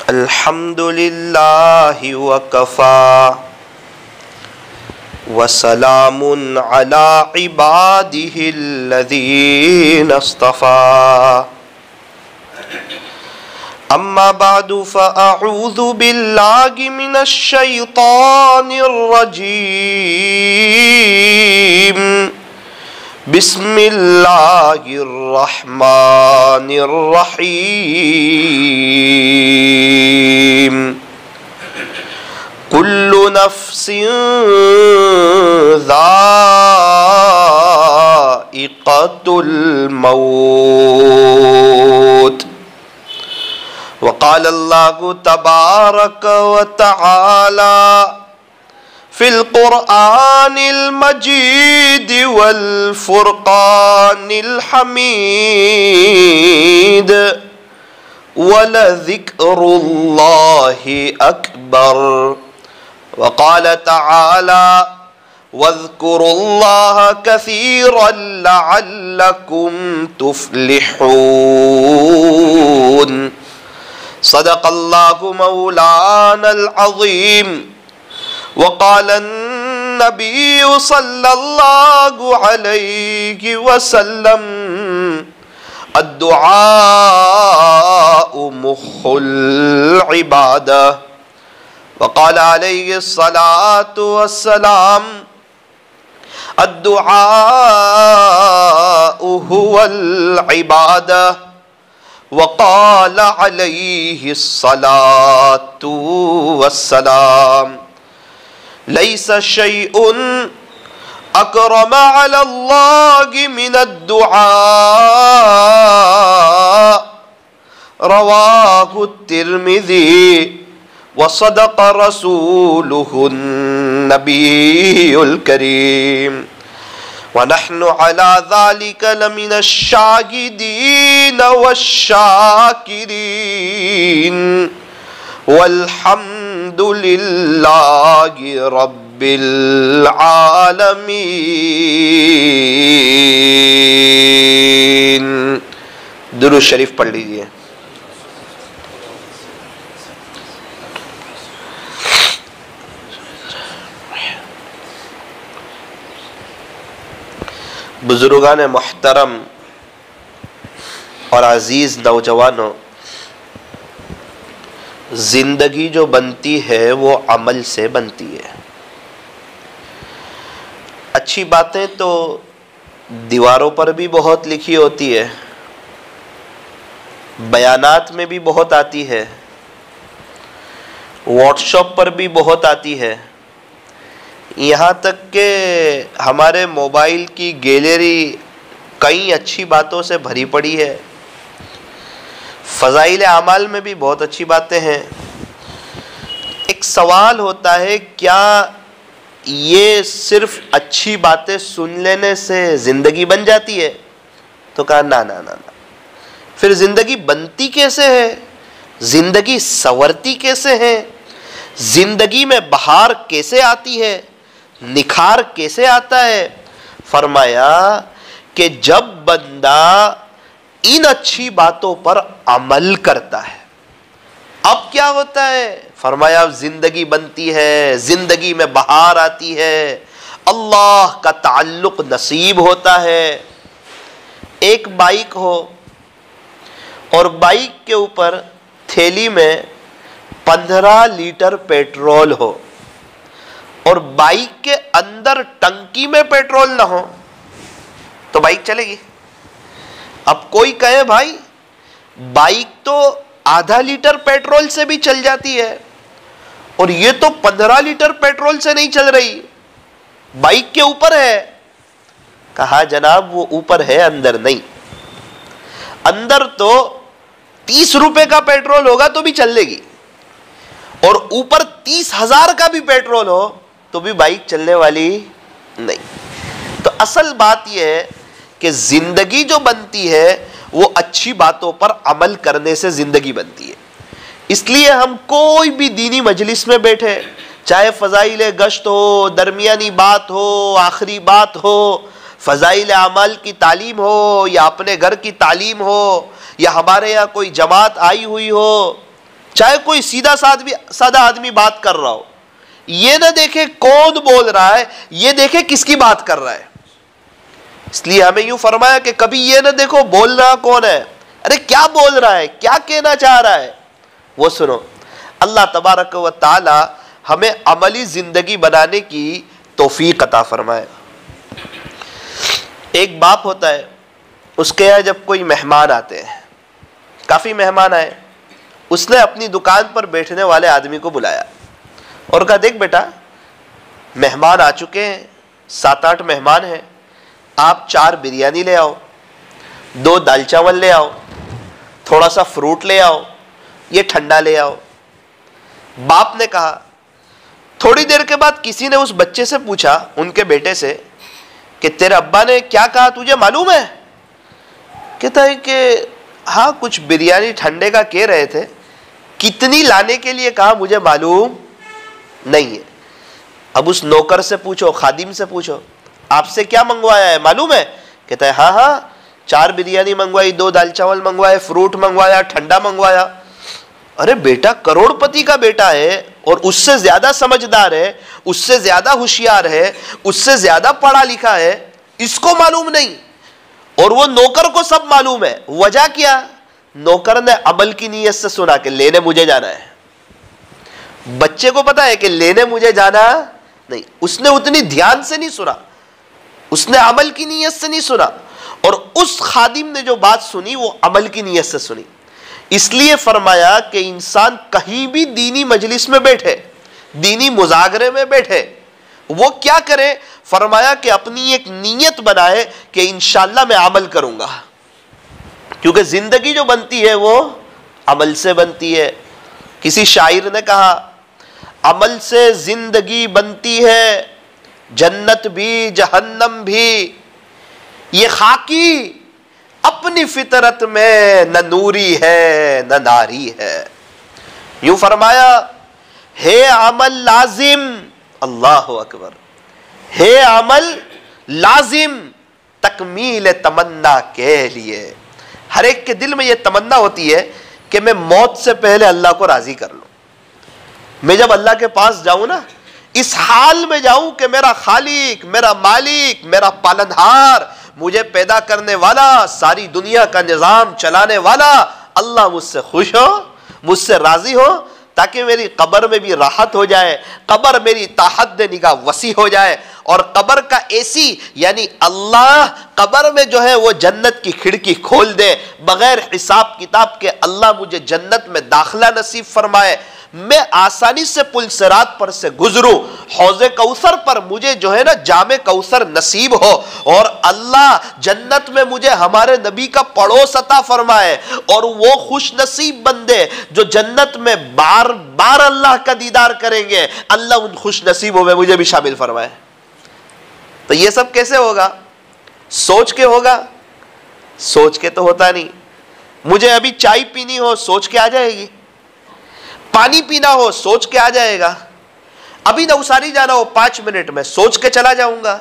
अल्हम्दुलिल्लाहि वकफ़ा वसलामुन अला इबादिहिल्लज़ीना इस्तफ़ा अम्मा बादु फ़अऊज़ु बिल्लाहि मिनश शैतानिर रजीम बिस्मिल्लाहिर्रहमानिर्रहीम कुल्लु नफ्सिन ज़ाइक़तुल मौत वक़ाल अल्लाहु तबारक व तआला फिल क़ुरआनिल मजीद वल फ़ुरक़ानिल हमीद वलज़िक्रुल्लाहि अकबर वक़ाल तआला वज़्कुरुल्लाह कसीरन लअल्लकुम तुफ़्लिहून सदक़ल्लाहु मौलानल अज़ीम वक़ाल नबी सल्लल्लाहु अलैहि वसल्लम अद्दुआउ मुख़्खुल इबादह वक़ाल अलैहि सलातु वस्सलाम अद्दुआउ हुवल इबादह वक़ाल अलैहि सलातु वस्सलाम लैसा शैउन अकरम अलल्लाहि मिनद्दुआ रवाहु तिर्मिज़ी व सदक़ रसूलुहुन नबियुल करीम व नहनु अला ज़ालिका लमिनश शाहिदीन वश्शाकिरीन वल्हम्दुलिल्लाहि रब्बिल आलमीन। दुरूद शरीफ पढ़ लीजिए। बुजुर्गान मुहतरम और अजीज नौजवानों, जिंदगी जो बनती है वो अमल से बनती है। अच्छी बातें तो दीवारों पर भी बहुत लिखी होती है, बयानात में भी बहुत आती है, व्हाट्सएप पर भी बहुत आती है, यहाँ तक के हमारे मोबाइल की गैलरी कई अच्छी बातों से भरी पड़ी है। फ़ज़ाइल आमाल में भी बहुत अच्छी बातें हैं। एक सवाल होता है, क्या ये सिर्फ अच्छी बातें सुन लेने से ज़िंदगी बन जाती है? तो कहा ना ना ना ना। फिर ज़िंदगी बनती कैसे है? ज़िंदगी संवरती कैसे है? ज़िंदगी में बहार कैसे आती है? निखार कैसे आता है? फरमाया कि जब बंदा इन अच्छी बातों पर अमल करता है। अब क्या होता है? फरमाया अब जिंदगी बनती है, जिंदगी में बहार आती है, अल्लाह का ताल्लुक नसीब होता है। एक बाइक हो और बाइक के ऊपर थैली में 15 लीटर पेट्रोल हो और बाइक के अंदर टंकी में पेट्रोल ना हो तो बाइक चलेगी? अब कोई कहे भाई बाइक तो आधा लीटर पेट्रोल से भी चल जाती है और ये तो 15 लीटर पेट्रोल से नहीं चल रही, बाइक के ऊपर है। कहा जनाब वो ऊपर है, अंदर नहीं। अंदर तो 30 रुपए का पेट्रोल होगा तो भी चल लेगी और ऊपर 30,000 का भी पेट्रोल हो तो भी बाइक चलने वाली नहीं। तो असल बात यह है कि जिंदगी जो बनती है वो अच्छी बातों पर अमल करने से जिंदगी बनती है। इसलिए हम कोई भी दीनी मजलिस में बैठे, चाहे फ़ज़ाइल गश्त हो, दरमियानी बात हो, आखिरी बात हो, फ़ज़ाइल अमाल की तालीम हो या अपने घर की तालीम हो या हमारे यहाँ कोई जमात आई हुई हो, चाहे कोई सीधा साधा आदमी बात कर रहा हो, ये ना देखे कौन बोल रहा है, ये देखे किसकी बात कर रहा है। इसलिए हमें यूं फरमाया कि कभी ये ना देखो बोल रहा कौन है, अरे क्या बोल रहा है, क्या कहना चाह रहा है, वो सुनो। अल्लाह तबारक व ताला हमें अमली जिंदगी बनाने की तौफीक अता फरमाए। एक बाप होता है, उसके यहाँ जब कोई मेहमान आते हैं, काफ़ी मेहमान आए, उसने अपनी दुकान पर बैठने वाले आदमी को बुलाया और कहा, देख बेटा मेहमान आ चुके हैं, 7-8 मेहमान हैं, आप 4 बिरयानी ले आओ, 2 दाल चावल ले आओ, थोड़ा सा फ्रूट ले आओ, ये ठंडा ले आओ। बाप ने कहा। थोड़ी देर के बाद किसी ने उस बच्चे से पूछा, उनके बेटे से, कि तेरे अब्बा ने क्या कहा तुझे मालूम है? कहता है कि हाँ कुछ बिरयानी ठंडे का कह रहे थे, कितनी लाने के लिए कहा मुझे मालूम नहीं है। अब उस नौकर से पूछो, खादिम से पूछो, आपसे क्या मंगवाया है मालूम है? कहता है हाँ हाँ 4 बिरयानी मंगवाई, 2 दाल चावल मंगवाए, फ्रूट मंगवाया, ठंडा मंगवाया। अरे बेटा करोड़पति का बेटा है और उससे ज्यादा समझदार है, उससे ज्यादा होशियार है, उससे ज्यादा पढ़ा लिखा है, इसको मालूम नहीं? और वो नौकर को सब मालूम है। वजह क्या? नौकर ने अमल की नीयत से सुना कि लेने मुझे जाना है। बच्चे को पता है कि लेने मुझे जाना नहीं, उसने उतनी ध्यान से नहीं सुना, उसने अमल की नीयत से नहीं सुना। और उस खादिम ने जो बात सुनी वो अमल की नीयत से सुनी। इसलिए फरमाया कि इंसान कहीं भी दीनी मजलिस में बैठे, दीनी मुजागरे में बैठे, वो क्या करे? फरमाया कि अपनी एक नीयत बनाए कि इंशाअल्लाह मैं अमल करूंगा, क्योंकि जिंदगी जो बनती है वो अमल से बनती है। किसी शायर ने कहा, अमल से जिंदगी बनती है, जन्नत भी जहन्नम भी, ये खाकी अपनी फितरत में न नूरी है न नारी है। यूं फरमाया, है अमल लाजिम, अल्लाहु अकबर, है अमल लाजिम तकमील तमन्ना के लिए। हर एक के दिल में यह तमन्ना होती है कि मैं मौत से पहले अल्लाह को राजी कर लूं। मैं जब अल्लाह के पास जाऊं ना, इस हाल में जाऊं कि मेरा खालिक, मेरा मालिक, मेरा पालनहार, मुझे पैदा करने वाला, सारी दुनिया का निजाम चलाने वाला अल्लाह मुझसे खुश हो, मुझसे राजी हो, ताकि मेरी कब्र में भी राहत हो जाए, कब्र मेरी ताहद निगाह वसी हो जाए। और कब्र का एसी यानी अल्लाह कब्र में जो है वो जन्नत की खिड़की खोल दे, बगैर हिसाब किताब के अल्लाह मुझे जन्नत में दाखिला नसीब फरमाए, मैं आसानी से पुल सिरात पर से गुजरूं, हौज़े कौसर पर मुझे जो है ना जामे कौसर नसीब हो, और अल्लाह जन्नत में मुझे हमारे नबी का पड़ोस अता फरमाए। और वो खुश नसीब बंदे जो जन्नत में बार बार अल्लाह का दीदार करेंगे, अल्लाह उन खुश नसीबों में मुझे भी शामिल फरमाए। तो ये सब कैसे होगा? सोच के होगा? सोच के तो होता नहीं। मुझे अभी चाय पीनी हो, सोच के आ जाएगी। पानी पीना हो, सोच के आ जाएगा। अभी नवसारी जाना हो 5 मिनट में, सोच के चला जाऊंगा।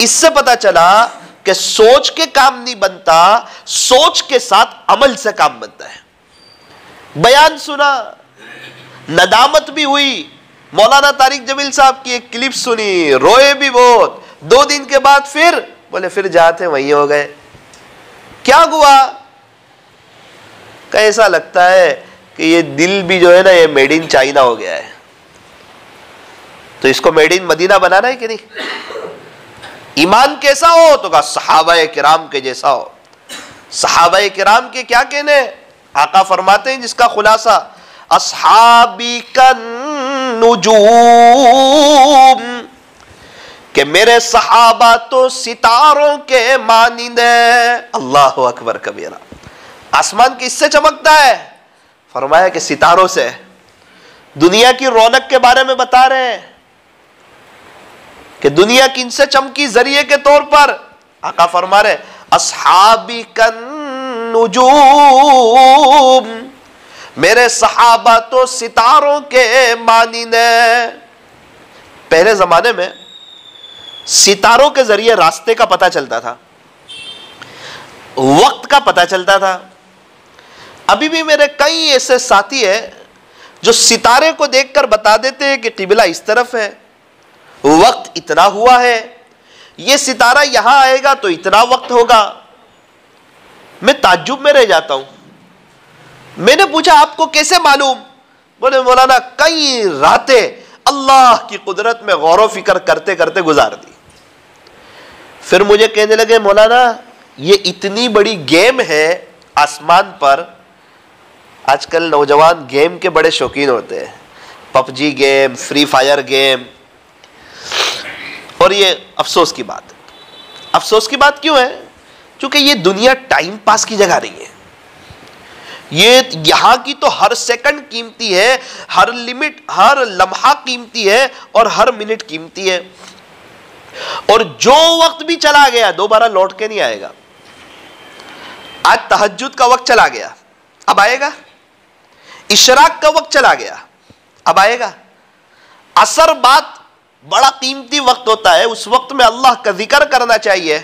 इससे पता चला कि सोच के काम नहीं बनता, सोच के साथ अमल से काम बनता है। बयान सुना, नदामत भी हुई। मौलाना तारिक जमील साहब की एक क्लिप सुनी, रोए भी बहुत। 2 दिन के बाद फिर बोले फिर जाते वहीं हो गए। क्या हुआ? कैसा लगता है कि ये दिल भी जो है ना, ये मेड इन चाइना हो गया है। तो इसको मेड इन मदीना बनाना है कि नहीं? ईमान कैसा हो? तो कहा सहाबाए किराम के जैसा हो। सहाबाए किराम के क्या कहने? आका फरमाते हैं जिसका खुलासा, अस्हाबी का नुजूम, कि मेरे सहाबा तो सितारों के मानिंद है। अल्लाहु अकबर कबीरा। आसमान किससे चमकता है? फरमाया कि सितारों से। दुनिया की रौनक के बारे में बता रहे हैं कि दुनिया किनसे चमकी जरिए के तौर पर। आका फरमा रहे अस्हाबी कन नुजूम, मेरे सहाबा तो सितारों के मानिंद है। पहले जमाने में सितारों के जरिए रास्ते का पता चलता था, वक्त का पता चलता था, अभी भी मेरे कई ऐसे साथी हैं जो सितारे को देखकर बता देते हैं कि किबला इस तरफ है, वक्त इतना हुआ है, ये सितारा यहां आएगा तो इतना वक्त होगा। मैं ताज्जुब में रह जाता हूं। मैंने पूछा आपको कैसे मालूम? बोले मौलाना कई रातें अल्लाह की कुदरत में गौर व फिक्र करते करते गुजार दी। फिर मुझे कहने लगे मौलाना ये इतनी बड़ी गेम है आसमान पर। आजकल नौजवान गेम के बड़े शौकीन होते हैं, PUBG game, free fire game. और ये अफसोस की बात है। अफसोस की बात क्यों है? क्योंकि ये दुनिया टाइम पास की जगह नहीं है। ये यहां की तो हर सेकंड कीमती है, हर लिमिट, हर लम्हा कीमती है और हर मिनट कीमती है। और जो वक्त भी चला गया दोबारा लौट के नहीं आएगा। आज तहज्जुद का वक्त चला गया, अब आएगा। इशराक का वक्त चला गया, अब आएगा। असर बात बड़ा कीमती वक्त होता है, उस वक्त में अल्लाह का जिक्र करना चाहिए।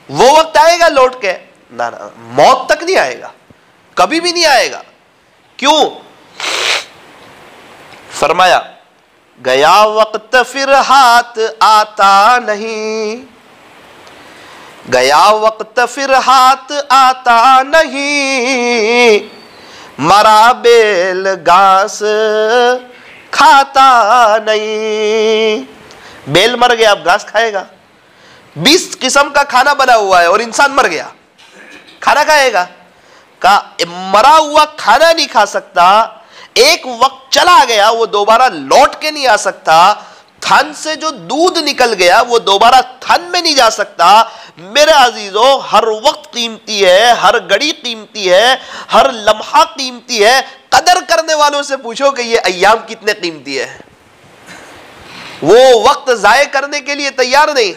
वो वक्त आएगा लौट के? ना ना, मौत तक नहीं आएगा, कभी भी नहीं आएगा। क्यों? फरमाया गया वक्त फिर हाथ आता नहीं, गया वक्त फिर हाथ आता नहीं, मरा बेल घास खाता नहीं। बेल मर गया, अब घास खाएगा। 20 किस्म का खाना बना हुआ है और इंसान मर गया, खाना खाएगा? का मरा हुआ खाना नहीं खा सकता। एक वक्त चला गया, वो दोबारा लौट के नहीं आ सकता। थन से जो दूध निकल गया वो दोबारा थन में नहीं जा सकता। मेरे अजीजों, हर वक्त कीमती है, हर घड़ी कीमती है, हर लम्हा कीमती है। कदर करने वालों से पूछो कि ये अय्याम कितने कीमती है। वो वक्त जाये करने के लिए तैयार नहीं।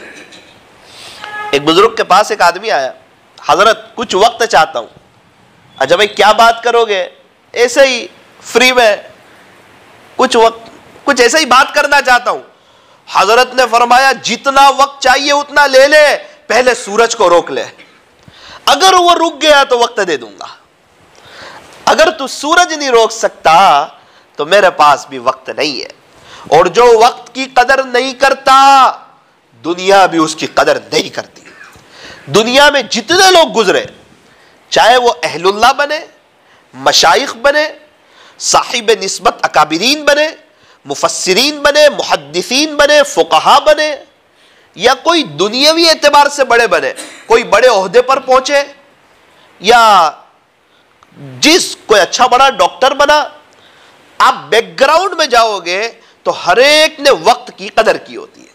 एक बुजुर्ग के पास एक आदमी आया, हजरत कुछ वक्त चाहता हूं। अच्छा भाई क्या बात करोगे? ऐसे ही फ्री में कुछ वक्त, कुछ ऐसे ही बात करना चाहता हूं। हजरत ने फरमाया जितना वक्त चाहिए उतना ले ले, पहले सूरज को रोक ले। अगर वो रुक गया तो वक्त दे दूंगा। अगर तू सूरज नहीं रोक सकता तो मेरे पास भी वक्त नहीं है। और जो वक्त की कदर नहीं करता, दुनिया भी उसकी कदर नहीं करती। दुनिया में जितने लोग गुजरे, चाहे वो अहलुल्लाह बने, मशाइख बने, साहिब निस्बत अकाबिरीन बने, मुफस्सिरीन बने, मुहद्दिसीन बने, फुकहा बने, या कोई दुनियावी एतबार से बड़े बने, कोई बड़े ओहदे पर पहुंचे, या कोई अच्छा बड़ा डॉक्टर बना, आप बैकग्राउंड में जाओगे तो हर एक ने वक्त की कदर की होती है।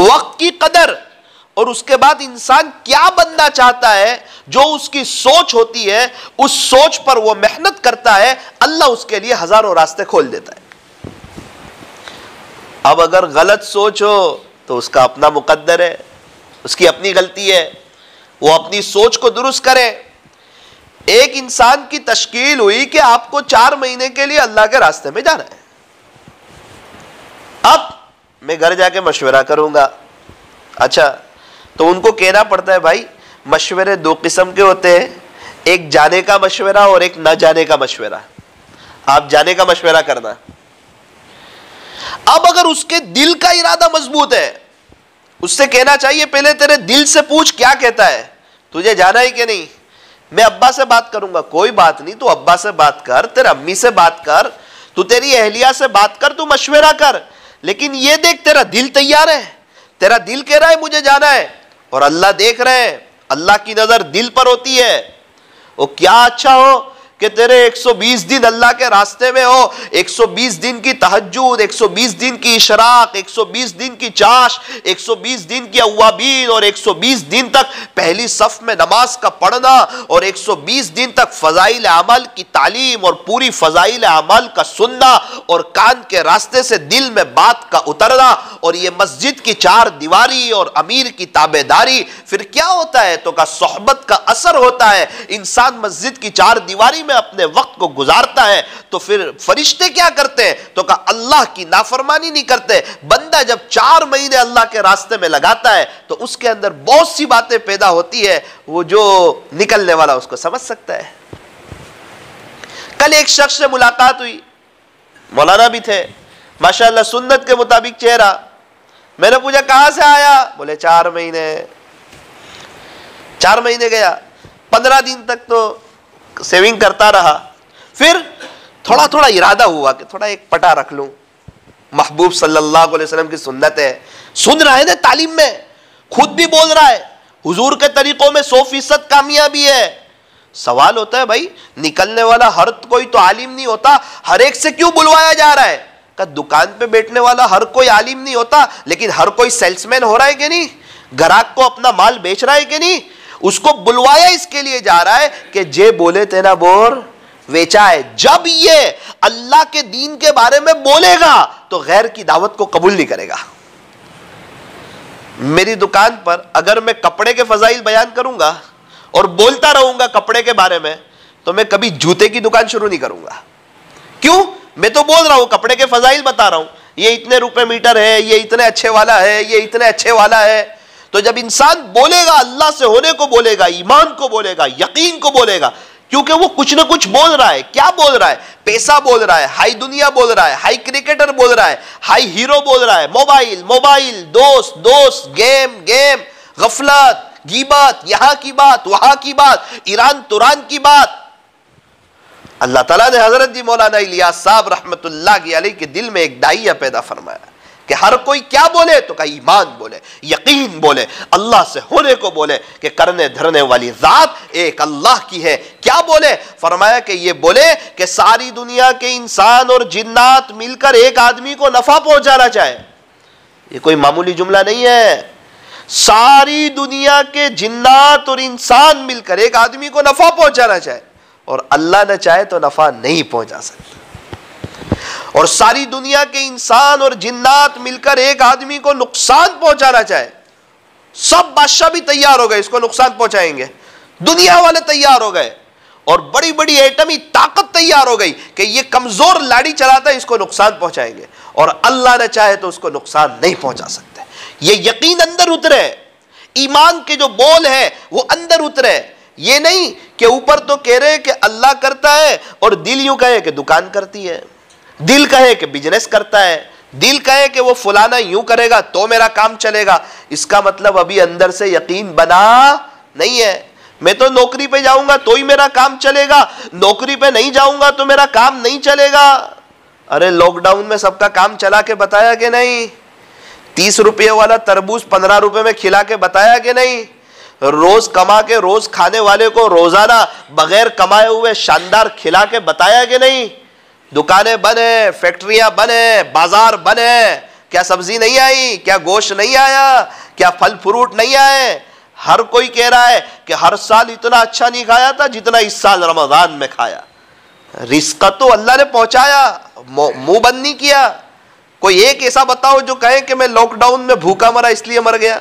वक्त की कदर, और उसके बाद इंसान क्या बनना चाहता है, जो उसकी सोच होती है, उस सोच पर वो मेहनत करता है, अल्लाह उसके लिए हजारों रास्ते खोल देता है। अब अगर गलत सोच हो तो उसका अपना मुकद्दर है, उसकी अपनी गलती है, वो अपनी सोच को दुरुस्त करे। एक इंसान की तश्कील हुई कि आपको 4 महीने के लिए अल्लाह के रास्ते में जाना है। अब मैं घर जाके मशवरा करूंगा। अच्छा, तो उनको कहना पड़ता है भाई मशवरे 2 किस्म के होते हैं, एक जाने का मशवरा और एक न जाने का मशवरा। आप जाने का मशवरा करना। अब अगर उसके दिल का इरादा मजबूत है, उससे कहना चाहिए पहले तेरे दिल से पूछ क्या कहता है, तुझे जाना है कि नहीं। मैं अब्बा से बात करूंगा, कोई बात नहीं, तू अब्बा से बात कर, तेरे अम्मी से बात कर, तू तेरी अहलिया से बात कर, तू मशवरा कर, लेकिन ये देख तेरा दिल तैयार है, तेरा दिल कह रहा है मुझे जाना है, और अल्लाह देख रहे हैं। अल्लाह की नजर दिल पर होती है। वो क्या अच्छा हो कि तेरे 120 दिन अल्लाह के रास्ते में हो, 120 दिन की तहज्जुद, 120 दिन की इशराक, 120 दिन की चाश, 120 दिन की अव्वाबीन, और 120 दिन तक पहली सफ में नमाज का पढ़ना, और 120 दिन तक फजाइल अमल की तालीम और पूरी फजाइल अमल का सुनना, और कान के रास्ते से दिल में बात का उतरना, और ये मस्जिद की 4 दीवारी और अमीर की ताबेदारी। फिर क्या होता है? तो का सोहबत का असर होता है। इंसान मस्जिद की 4 दीवारी में अपने वक्त को गुजारता है तो फिर फरिश्ते क्या करते हैं? तो का अल्लाह की नाफरमानी नहीं करते। बंदा जब 4 महीने अल्लाह के रास्ते में लगाता है तो उसके अंदर बहुत सी बातें पैदा होती है, वो जो निकलने वाला उसको समझ सकता है। कल एक शख्स से मुलाकात हुई, मौलाना भी थे माशाअल्लाह, सुन्नत के मुताबिक चेहरा। मैंने पूछा कहां से आया? बोले 4 महीने। 4 महीने गया, 15 दिन तक तो सेविंग करता रहा, फिर थोड़ा थोड़ा इरादा हुआ कि थोड़ा एक पटा रख लूं। महबूब सल्लल्लाहु अलैहि वसल्लम की सुन्नत है, सुन रहा है ना तालीम में, खुद भी बोल रहा है, हुजूर के तरीकों में 100% कामयाबी है। सवाल होता है भाई, निकलने वाला हर कोई तो आलिम नहीं होता, हर एक से क्यों बुलवाया जा रहा है? का दुकान पे बैठने वाला हर कोई आलिम नहीं होता, लेकिन हर कोई सेल्समैन हो रहा है कि नहीं, ग्राहक को अपना माल बेच रहा है कि नहीं? उसको बुलवाया इसके लिए जा रहा है कि जे बोले तेना बोर वेचा है। जब ये अल्लाह के दीन के बारे में बोलेगा तो गैर की दावत को कबूल नहीं करेगा। मेरी दुकान पर अगर मैं कपड़े के फजाइल बयान करूंगा और बोलता रहूंगा कपड़े के बारे में, तो मैं कभी जूते की दुकान शुरू नहीं करूंगा। क्यों? मैं तो बोल रहा हूं, कपड़े के फजाइल बता रहा हूं, ये इतने रुपए मीटर है, ये इतने अच्छे वाला है, ये इतने अच्छे वाला है। तो जब इंसान बोलेगा, अल्लाह से होने को बोलेगा, ईमान को बोलेगा, यकीन को बोलेगा, क्योंकि वो कुछ ना कुछ बोल रहा है। क्या बोल रहा है? पैसा बोल रहा है, हाई दुनिया बोल रहा है, हाई क्रिकेटर बोल रहा है, हाई हीरो बोल रहा है, मोबाइल मोबाइल, दोस्त दोस्त, गेम गेम, गफलत, गीबत, यहां की बात, वहां की बात, ईरान तुरान की बात। अल्लाह ताला ने हजरत जी मौलाना इलियास साहब रहमतुल्लाह अलैह के दिल में एक दाइया पैदा फरमाया कि हर कोई क्या बोले? तो कहा ईमान बोले, यकीन बोले, अल्लाह से होने को बोले कि करने धरने वाली जात एक अल्लाह की है। क्या बोले? फरमाया कि ये बोले कि सारी दुनिया के इंसान और जिन्नात मिलकर एक आदमी को नफा पहुंचाना चाहे। ये कोई मामूली जुमला नहीं है। सारी दुनिया के जिन्नात और इंसान मिलकर एक आदमी को नफा पहुंचाना चाहे, और अल्लाह न चाहे तो नफा नहीं पहुंचा सकता। और सारी दुनिया के इंसान और जिन्नात मिलकर एक आदमी को नुकसान पहुंचाना चाहे, सब बादशाह भी तैयार हो गए इसको नुकसान पहुंचाएंगे, दुनिया वाले तैयार हो गए, और बड़ी बड़ी एटमी ताकत तैयार हो गई कि ये कमजोर लाड़ी चलाता है, इसको नुकसान पहुंचाएंगे, और अल्लाह ने चाहे तो उसको नुकसान नहीं पहुंचा सकते। ये यकीन अंदर उतरे, ईमान के जो बोल है वो अंदर उतरे। ये नहीं कि ऊपर तो कह रहे कि अल्लाह करता है और दिल यूं कहे कि दुकान करती है, दिल कहे कि बिजनेस करता है, दिल कहे कि वो फलाना यूं करेगा तो मेरा काम चलेगा। इसका मतलब अभी अंदर से यकीन बना नहीं है। मैं तो नौकरी पे जाऊंगा तो ही मेरा काम चलेगा, नौकरी पे नहीं जाऊंगा तो मेरा काम नहीं चलेगा। अरे लॉकडाउन में सबका काम चला के बताया कि नहीं? 30 रुपये वाला तरबूज 15 रुपए में खिला के बताया कि नहीं? रोज कमा के रोज खाने वाले को रोजाना बगैर कमाए हुए शानदार खिला के बताया कि नहीं? दुकानें बंद है, फैक्ट्रियां बंद है, बाजार बंद है, क्या सब्जी नहीं आई, क्या गोश्त नहीं आया, क्या फल फ्रूट नहीं आए? हर कोई कह रहा है कि हर साल इतना अच्छा नहीं खाया था जितना इस साल रमजान में खाया। रिस्क तो अल्लाह ने पहुंचाया, मुंह बंद नहीं किया। कोई एक ऐसा बताओ जो कहे कि मैं लॉकडाउन में भूखा मरा इसलिए मर गया।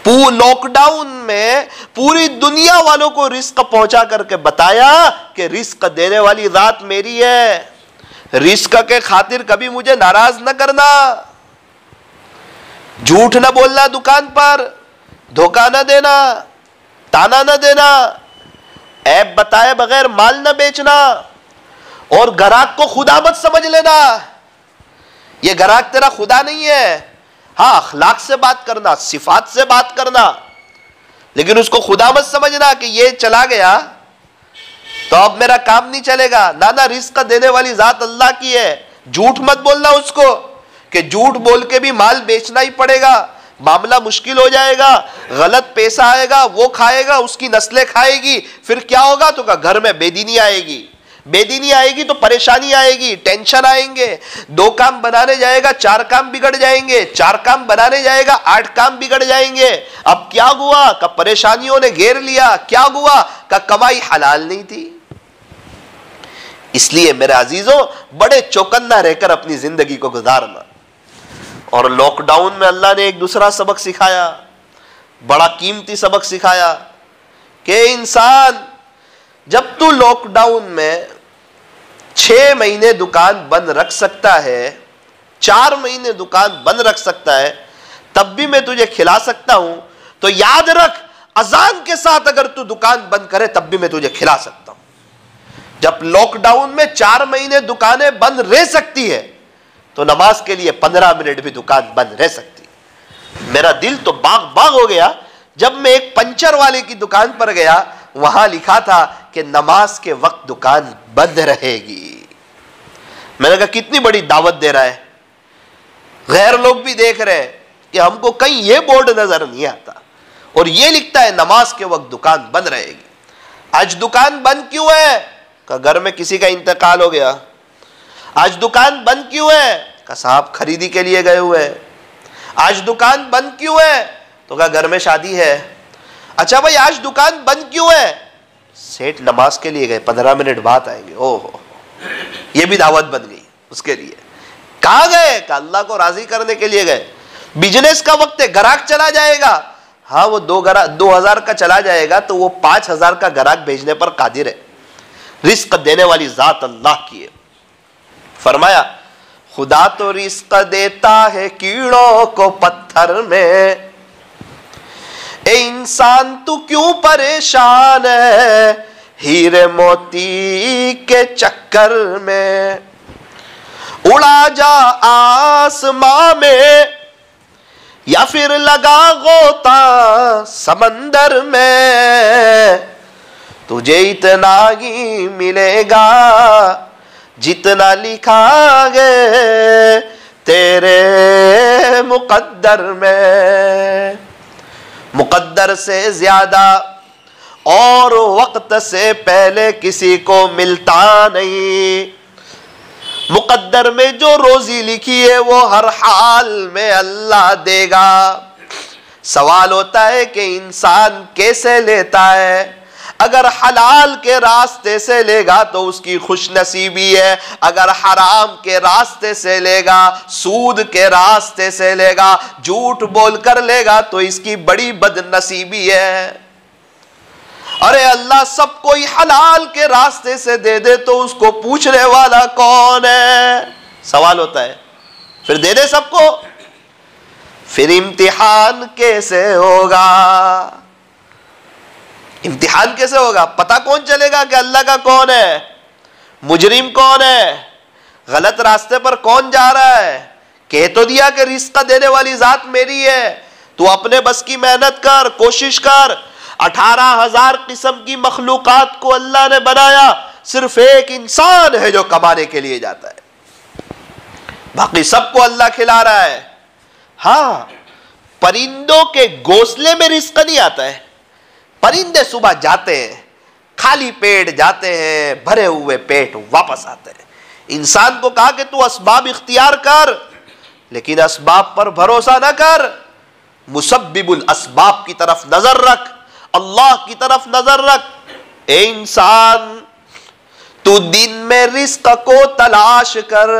लॉकडाउन में पूरी दुनिया वालों को रिस्क पहुंचा करके बताया कि रिस्क देने वाली जात मेरी है, रिस्क के खातिर कभी मुझे नाराज न करना, झूठ न बोलना, दुकान पर धोखा न देना, ताना न देना, ऐब बताए बगैर माल न बेचना, और ग्राहक को खुदा मत समझ लेना। ये ग्राहक तेरा खुदा नहीं है। हाँ, अखलाक से बात करना, सिफात से बात करना, लेकिन उसको खुदा मत समझना कि ये चला गया तो अब मेरा काम नहीं चलेगा। ना ना, रिस्क देने वाली जात अल्लाह की है। झूठ मत बोलना उसको कि झूठ बोल के भी माल बेचना ही पड़ेगा, मामला मुश्किल हो जाएगा, गलत पैसा आएगा, वो खाएगा, उसकी नस्लें खाएगी, फिर क्या होगा? तो का घर में बेदीनी आएगी, बेदीनी आएगी तो परेशानी आएगी, टेंशन आएंगे। 2 काम बनाने जाएगा 4 काम बिगड़ जाएंगे, 4 काम बनाने जाएगा 8 काम बिगड़ जाएंगे। अब क्या हुआ? का परेशानियों ने घेर लिया। क्या हुआ? का कमाई हलाल नहीं थी। इसलिए मेरे अजीजों, बड़े चौकन्ना रहकर अपनी जिंदगी को गुजारना। और लॉकडाउन में अल्लाह ने एक दूसरा सबक सिखाया, बड़ा कीमती सबक सिखाया कि इंसान, जब तू लॉकडाउन में 6 महीने दुकान बंद रख सकता है, 4 महीने दुकान बंद रख सकता है, तब भी मैं तुझे खिला सकता हूं, तो याद रख, अजान के साथ अगर तू दुकान बंद करे तब भी मैं तुझे खिला सकता हूं। जब लॉकडाउन में 4 महीने दुकानें बंद रह सकती है, तो नमाज के लिए 15 मिनट भी दुकान बंद रह सकती है। मेरा दिल तो बाग बाग हो गया जब मैं एक पंचर वाले की दुकान पर गया, वहां लिखा था कि नमाज के वक्त दुकान बंद रहेगी। मैंने कहा कितनी बड़ी दावत दे रहा है। गैर लोग भी देख रहे हैं कि हमको कहीं ये बोर्ड नजर नहीं आता और ये लिखता है नमाज के वक्त दुकान बंद रहेगी। आज दुकान बंद क्यों है? का घर में किसी का इंतकाल हो गया। आज दुकान बंद क्यों है? का साहब खरीदी के लिए गए हुए हैं। आज दुकान बंद क्यों है? तो का घर में शादी है। अच्छा भाई आज दुकान बंद क्यों है? सेठ नमाज के लिए गए, 15 मिनट बाद आएंगे। ओहो, ये भी दावत बन गई उसके लिए। कहां गए? का अल्लाह को राजी करने के लिए गए। बिजनेस का वक्त है, ग्राहक चला जाएगा। हाँ, वो 2000 का चला जाएगा तो वो 5000 का ग्राहक भेजने पर कादिर है। रिस्क देने वाली जात अल्लाह की है। फरमाया खुदा तो रिस्क देता है कीड़ों को पत्थर में, ए इंसान तू क्यों परेशान है हीरे मोती के चक्कर में। उड़ा जा आसमां में या फिर लगा गोता समंदर में, तुझे इतना ही मिलेगा जितना लिखा है तेरे मुकद्दर में। मुकद्दर से ज्यादा और वक्त से पहले किसी को मिलता नहीं। मुकद्दर में जो रोजी लिखी है वो हर हाल में अल्लाह देगा। सवाल होता है कि इंसान कैसे लेता है। अगर हलाल के रास्ते से लेगा तो उसकी खुशनसीबी है, अगर हराम के रास्ते से लेगा, सूद के रास्ते से लेगा, झूठ बोलकर लेगा तो इसकी बड़ी बदनसीबी है। अरे अल्लाह सबको ही हलाल के रास्ते से दे दे तो उसको पूछने वाला कौन है? सवाल होता है। फिर दे दे सबको, फिर इम्तिहान कैसे होगा? इम्तिहान कैसे होगा? पता कौन चलेगा कि अल्लाह का कौन है, मुजरिम कौन है, गलत रास्ते पर कौन जा रहा है? कह तो दिया कि रिस्क देने वाली जात मेरी है, तू अपने बस की मेहनत कर, कोशिश कर। 18,000 किस्म की मखलूकात को अल्लाह ने बनाया, सिर्फ एक इंसान है जो कमाने के लिए जाता है, बाकी सबको अल्लाह खिला रहा है। हाँ, परिंदों के घोंसले में रिस्क नहीं आता है। परिंदे सुबह जाते हैं, खाली पेट जाते हैं, भरे हुए पेट वापस आते हैं। इंसान को कहा कि तू असबाब इख्तियार कर, लेकिन असबाब पर भरोसा ना कर, मुसब्बिबुल असबाब की तरफ नजर रख, अल्लाह की तरफ नजर रख। ए इंसान, तू दिन में रिस्क को तलाश कर।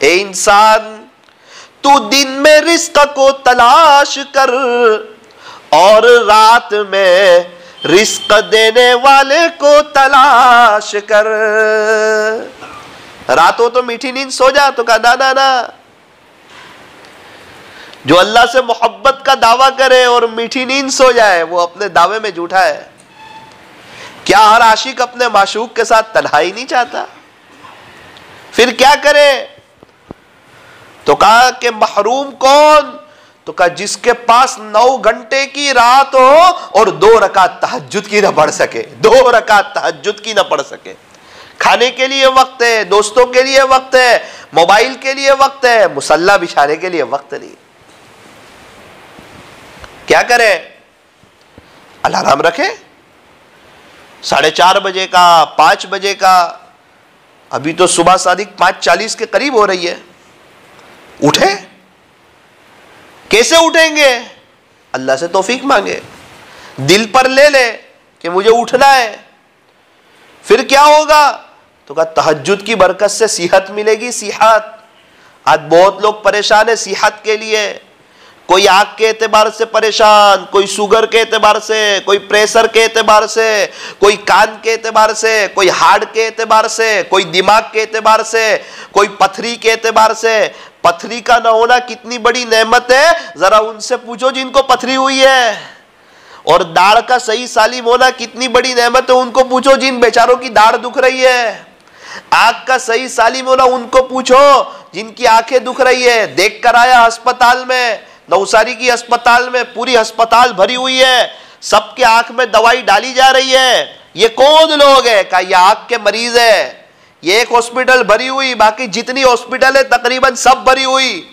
ए इंसान, तू दिन में रिस्क को तलाश कर और रात में रिस्क देने वाले को तलाश कर। रात हो तो मीठी नींद सो जा, तो कहा ना ना ना। जो अल्लाह से मोहब्बत का दावा करे और मीठी नींद सो जाए वो अपने दावे में झूठा है। क्या हर आशिक अपने माशूक के साथ तन्हाई नहीं चाहता? फिर क्या करे? तो कहा कि महरूम कौन? तो कहा जिसके पास 9 घंटे की रात हो और 2 रकात तहज्जुद की ना पढ़ सके, 2 रकात तहज्जुद की ना पढ़ सके। खाने के लिए वक्त है, दोस्तों के लिए वक्त है, मोबाइल के लिए वक्त है, मुसल्ला बिछाने के लिए वक्त नहीं। क्या करे? अलार्म रखे 4:30 बजे का, 5 बजे का। अभी तो सुबह सादिक 5:40 के करीब हो रही है। उठे? कैसे उठेंगे? अल्लाह से तौफीक मांगे, दिल पर ले ले कि मुझे उठना है। फिर क्या होगा? तो कहा तहज्जुद की बरकत से सेहत मिलेगी। सेहत, आज बहुत लोग परेशान है सेहत के लिए। कोई आंख के एतबार से परेशान, कोई शुगर के एतबार से, कोई प्रेशर के एतबार से, कोई कान के एतबार से, कोई हार्ट के एतबार से, कोई दिमाग के एतबार से, कोई पथरी के एतबार से। पथरी का न होना कितनी बड़ी नेमत है, जरा उनसे पूछो जिनको पथरी हुई है। और दाढ़ का सही सालिम होना कितनी बड़ी नेमत है, उनको पूछो जिन बेचारों की दाढ़ दुख रही है। आंख का सही सालिम होना उनको पूछो जिनकी आंखें दुख रही है। देख कर आया अस्पताल में, नवसारी की अस्पताल में पूरी अस्पताल भरी हुई है, सबके आंख में दवाई डाली जा रही है। ये कौन लोग है? कहा ये आंख के मरीज है। ये एक हॉस्पिटल भरी हुई, बाकी जितनी हॉस्पिटल है तकरीबन सब भरी हुई।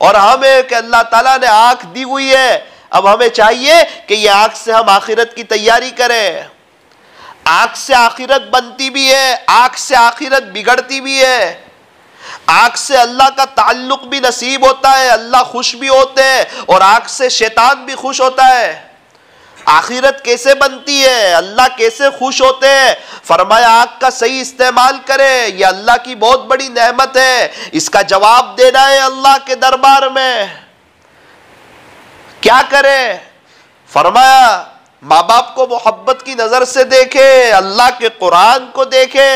और हमें कि अल्लाह ताला ने आंख दी हुई है, अब हमें चाहिए कि ये आंख से हम आखिरत की तैयारी करें। आंख से आखिरत बनती भी है, आंख से आखिरत बिगड़ती भी है। आंख से अल्लाह का ताल्लुक भी नसीब होता है, अल्लाह खुश भी होते हैं, और आंख से शैतान भी खुश होता है। आखिरत कैसे बनती है, अल्लाह कैसे खुश होते हैं? फरमाया आंख का सही इस्तेमाल करे, यह अल्लाह की बहुत बड़ी नेमत है, इसका जवाब देना है अल्लाह के दरबार में। क्या करे? फरमाया माँ बाप को मोहब्बत की नजर से देखे, अल्लाह के कुरान को देखे,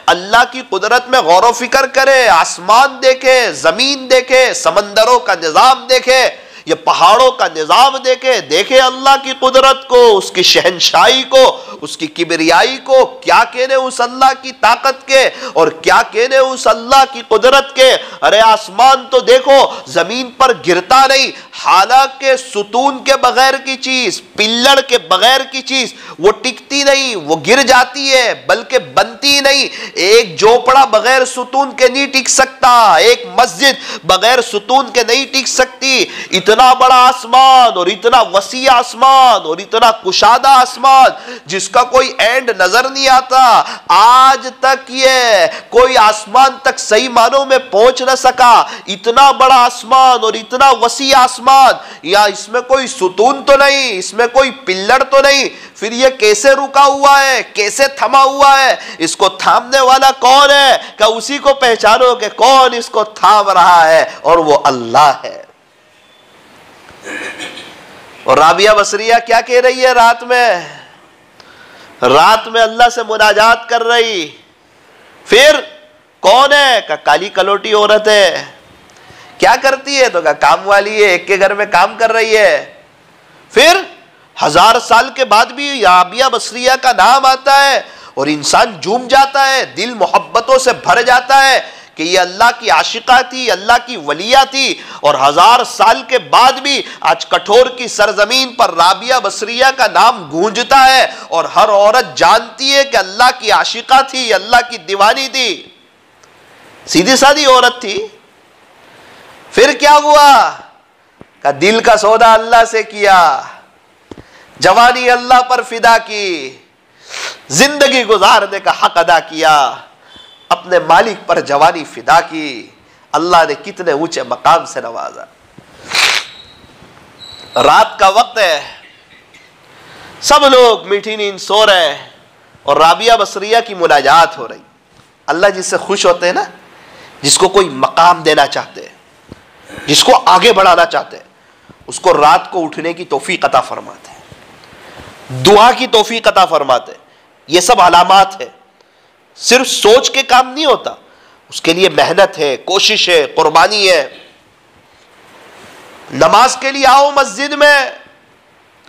अल्लाह की कुदरत में गौर व फिक्र करे, आसमान देखे, जमीन देखे, समंदरों का निजाम देखे, ये पहाड़ों का निजाम देखे, देखे अल्लाह की कुदरत को, उसकी शहनशाही को, उसकी किबरियाई को। क्या कहने उस अल्लाह की ताकत के, और क्या कहने उस अल्लाह की कुदरत के। अरे आसमान तो देखो, जमीन पर गिरता नहीं, हालांकि सुतून के बगैर की चीज, पिल्लर के बगैर की चीज वो टिकती नहीं, वो गिर जाती है, बल्कि बनती नहीं। एक झोपड़ा बगैर सुतून के नहीं टिक सकता, एक मस्जिद बगैर सुतून के नहीं टिक सकती। इतना बड़ा आसमान, और इतना वसी आसमान, और इतना कुशादा आसमान जिसका कोई एंड नजर नहीं आता। आज तक ये कोई आसमान तक सही मानों में पहुंच न सका। इतना बड़ा आसमान और इतना वसी आसमान, या इसमें कोई सुतून तो नहीं, इसमें कोई पिल्लर तो नहीं, फिर ये कैसे रुका हुआ है, कैसे थमा हुआ है? इसको थामने वाला कौन है? क्या उसी को पहचानो कि कौन इसको थाम रहा है, और वो अल्लाह है। और राबिया बसरिया क्या कह रही है रात में? रात में अल्लाह से मुनाजात कर रही। फिर कौन है? का काली कलोटी औरत है। क्या करती है? तो का काम वाली है, एक के घर में काम कर रही है। फिर 1000 साल के बाद भी राबिया बसरिया का नाम आता है और इंसान झूम जाता है, दिल मोहब्बतों से भर जाता है कि ये अल्लाह की आशिका थी, अल्लाह की वलिया थी। और 1000 साल के बाद भी आज कठोर की सरजमीन पर राबिया बसरिया का नाम गूंजता है, और हर औरत जानती है कि अल्लाह की आशिका थी, अल्लाह की दीवानी थी, सीधी सादी औरत थी। फिर क्या हुआ? का दिल का सौदा अल्लाह से किया, जवानी अल्लाह पर फिदा की, जिंदगी गुजारने का हक अदा किया, अपने मालिक पर जवानी फिदा की। अल्लाह ने कितने ऊंचे मकाम से नवाजा। रात का वक्त है, सब लोग मीठी नींद सो रहे हैं, और राबिया बसरिया की मुनाजात हो रही। अल्लाह जिससे खुश होते हैं ना, जिसको कोई मकाम देना चाहते हैं, जिसको आगे बढ़ाना चाहते हैं, उसको रात को उठने की तौफीक अता फरमाते हैं, दुआ की तौफीक अता फरमाते हैं। ये सब अलामात है। सिर्फ सोच के काम नहीं होता, उसके लिए मेहनत है, कोशिश है, कुर्बानी है। नमाज के लिए आओ मस्जिद में,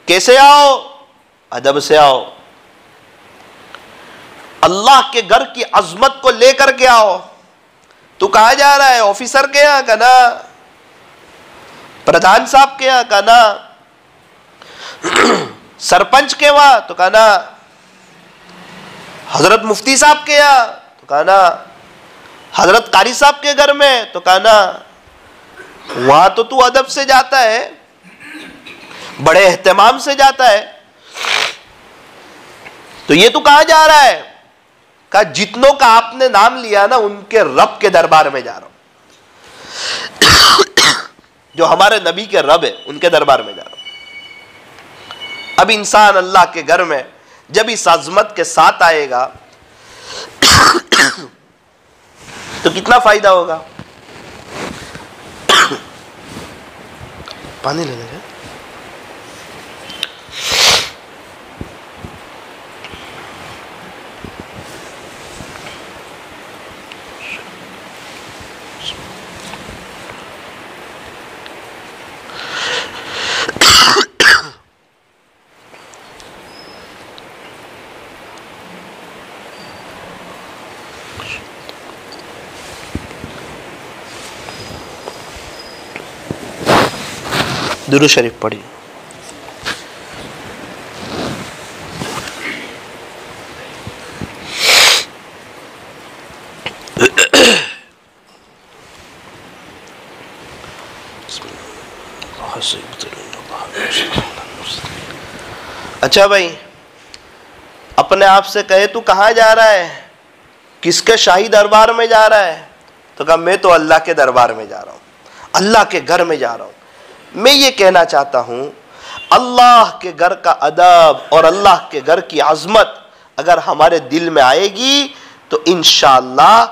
कैसे आओ? अदब से आओ। अल्लाह के घर की अजमत को लेकर के आओ। तू कहां जा रहा है? ऑफिसर के यहां का ना, प्रधान साहब के यहां का ना, सरपंच के वहां तो कहा ना, हजरत मुफ्ती साहब के यहाँ तो कहा ना, हजरत कारी साहब के घर में तो कहा ना। वहां तो तू अदब से जाता है, बड़े एहतमाम से जाता है, तो ये तू कहां जा रहा है? कहा जितनों का आपने नाम लिया ना, उनके रब के दरबार में जा रहा हूं। जो हमारे नबी के रब है, उनके दरबार में जा रहा हूं। अब इंसान अल्लाह के घर में जब इस अजमत के साथ आएगा तो कितना फायदा होगा। पानी ले लेंगे। दुरूद शरीफ पढ़िए। अच्छा भाई, अपने आप से कहे तू कहाँ जा रहा है, किसके शाही दरबार में जा रहा है? तो कहा मैं तो अल्लाह के दरबार में जा रहा हूँ, अल्लाह के घर में जा रहा हूँ। मैं ये कहना चाहता हूँ, अल्लाह के घर का अदब और अल्लाह के घर की अजमत अगर हमारे दिल में आएगी तो इंशाअल्लाह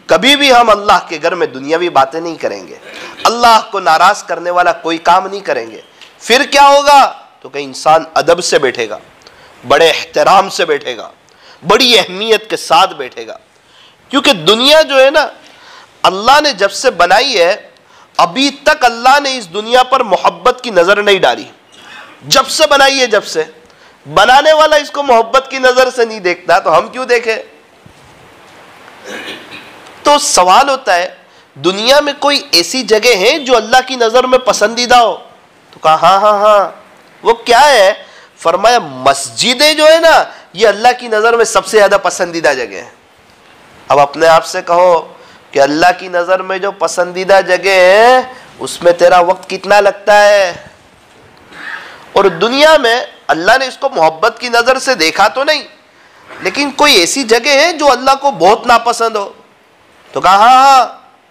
कभी भी हम अल्लाह के घर में दुनियावी बातें नहीं करेंगे, अल्लाह को नाराज करने वाला कोई काम नहीं करेंगे। फिर क्या होगा? तो कहीं इंसान अदब से बैठेगा, बड़े एहतराम से बैठेगा, बड़ी अहमियत के साथ बैठेगा। क्योंकि दुनिया जो है ना, अल्लाह ने जब से बनाई है अभी तक अल्लाह ने इस दुनिया पर मोहब्बत की नजर नहीं डाली। जब से बनाई है, जब से बनाने वाला इसको मोहब्बत की नजर से नहीं देखता तो हम क्यों देखें? तो सवाल होता है, दुनिया में कोई ऐसी जगह है जो अल्लाह की नजर में पसंदीदा हो? तो कहा हाँ हाँ हाँ। वो क्या है? फरमाया मस्जिदें जो है ना, ये अल्लाह की नजर में सबसे ज्यादा पसंदीदा जगह है। अब अपने आप से कहो कि अल्लाह की नजर में जो पसंदीदा जगह है उसमें तेरा वक्त कितना लगता है? और दुनिया में अल्लाह ने इसको मोहब्बत की नजर से देखा तो नहीं, लेकिन कोई ऐसी जगह है जो अल्लाह को बहुत नापसंद हो? तो कहा हाँ हाँ।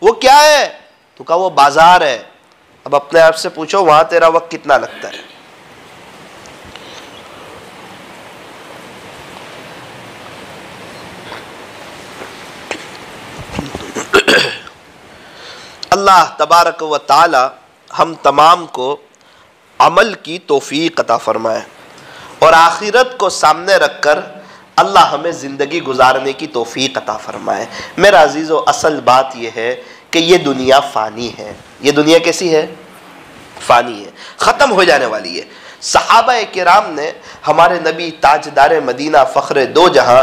वो क्या है? तो कहा वो बाजार है। अब अपने आप से पूछो वहां तेरा वक्त कितना लगता है? अल्लाह तबारक व ताला हम तमाम को अमल की तौफीक अता फरमाए और आखिरत को सामने रखकर अल्लाह हमें ज़िंदगी गुजारने की तौफीक अता फरमाए। मेरा अजीज़ो, असल बात यह है कि ये दुनिया फ़ानी है। ये दुनिया कैसी है? फ़ानी है, ख़त्म हो जाने वाली है। सहाबा किराम ने हमारे नबी ताजदार मदीना फ़ख्र दो जहां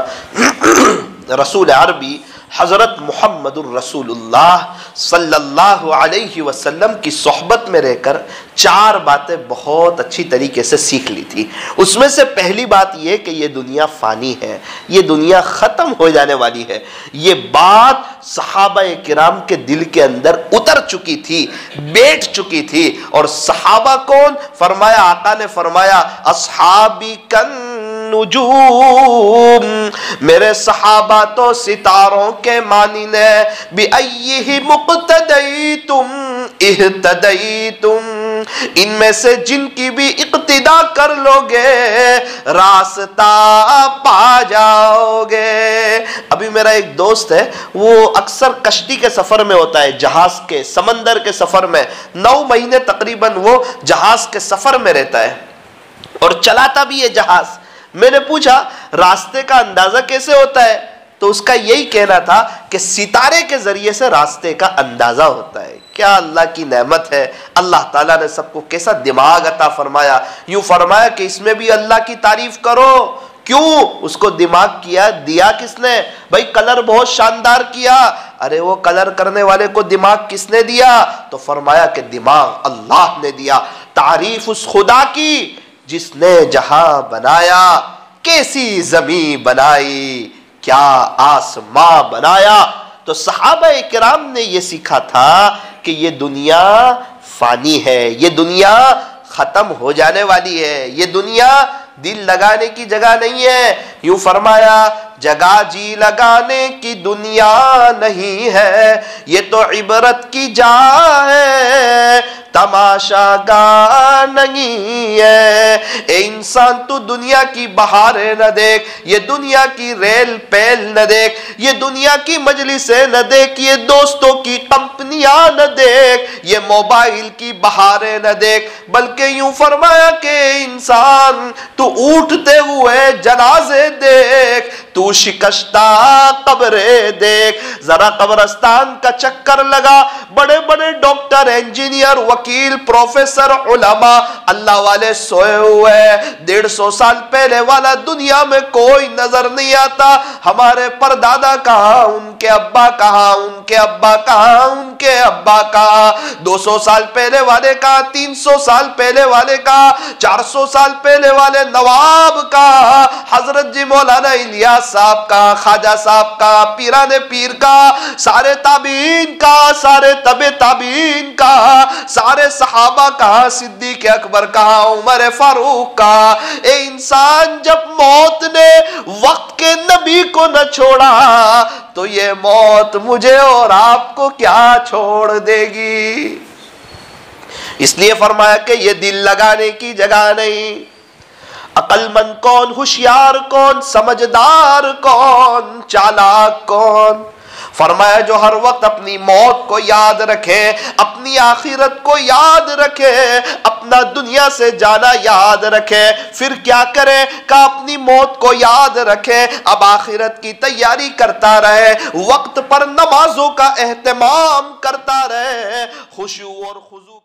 रसूल अरबी हज़रत मुहम्मदुर रसूलुल्लाह सल्लल्लाहु अलैहि वसल्लम की सोहबत में रहकर चार बातें बहुत अच्छी तरीके से सीख ली थी। उसमें से पहली बात यह कि ये दुनिया फ़ानी है, ये दुनिया ख़त्म हो जाने वाली है। ये बात सहाबा किराम के दिल के अंदर उतर चुकी थी, बैठ चुकी थी। और सहाबा कौन? फरमाया, आका ने फरमाया, अस्हाबी कन नुजूम, मेरे सहाबा तो सितारों के मानिने, बिअय्यिहि मुक़्तदय्तुम इह्तदय्तुम, इनमें से जिनकी भी इक्तिदा कर लोगे रास्ता पा जाओगे। अभी मेरा एक दोस्त है, वो अक्सर कश्ती के सफर में होता है, जहाज के, समंदर के सफर में 9 महीने तकरीबन वो जहाज के सफर में रहता है और चलाता भी है जहाज। मैंने पूछा रास्ते का अंदाजा कैसे होता है? तो उसका यही कहना था कि सितारे के जरिए से रास्ते का अंदाजा होता है। क्या अल्लाह की नेमत है! अल्लाह ताला ने सबको कैसा दिमाग अता फरमाया। यूं फरमाया कि इसमें भी अल्लाह की तारीफ करो। क्यों उसको दिमाग किया, दिया किसने? भाई कलर बहुत शानदार किया। अरे वो कलर करने वाले को दिमाग किसने दिया? तो फरमाया कि दिमाग अल्लाह ने दिया। तारीफ उस खुदा की जिसने जहां बनाया, कैसी जमीन बनाई, क्या आसमां बनाया। तो सहाबा किराम ने यह सीखा था कि ये दुनिया फानी है, ये दुनिया खत्म हो जाने वाली है, ये दुनिया दिल लगाने की जगह नहीं है। यूं फरमाया, जगह जी लगाने की दुनिया नहीं है, ये तो इबरत की जा है, तमाशा गा नहीं है। ए इंसान तू दुनिया की बहारें न देख, ये दुनिया की रेल पैल न देख, ये दुनिया की मजलिसें न देख, ये दोस्तों की कंपनियां न देख, ये मोबाइल की बहारें न देख, बल्कि यूं फरमाया कि इंसान तू उठते हुए जनाजे देख, तू शिकस्ता कब्रे देख, जरा कब्रस्तान का चक्कर लगा। बड़े बड़े डॉक्टर, इंजीनियर, वकील, प्रोफेसर, उलमा, अल्लाह वाले सोए हुए। 150 साल पहले वाला दुनिया में कोई नजर नहीं आता। हमारे परदादा कहाँ, उनके अब्बा कहाँ, उनके अब्बा कहाँ, उनके अब्बा कहाँ, 200 साल पहले वाले का, 300 साल पहले वाले का, 400 साल पहले वाले नवाब का, हजरत जी मौलाना इलियास साहब का, ख्वाजा साहब का, पीराने पीर का, सारे ताबीन का, सारे तबे ताबीन का, सारे सहाबा का, सिद्दीक अकबर का, उमर फारूक का। ए इंसान, जब मौत ने वक्त के नबी को न छोड़ा तो ये मौत मुझे और आपको क्या छोड़ देगी। इसलिए फरमाया कि ये दिल लगाने की जगह नहीं। अक्लमंद कौन, होशियार कौन, समझदार कौन, चालाक कौन? फरमाया जो हर वक्त अपनी मौत को याद रखे, अपनी आखिरत को याद रखे, अपना दुनिया से जाना याद रखे। फिर क्या करे? का अपनी मौत को याद रखे, अब आखिरत की तैयारी करता रहे, वक्त पर नमाजों का एहतमाम करता रहे, खुशू और खुजू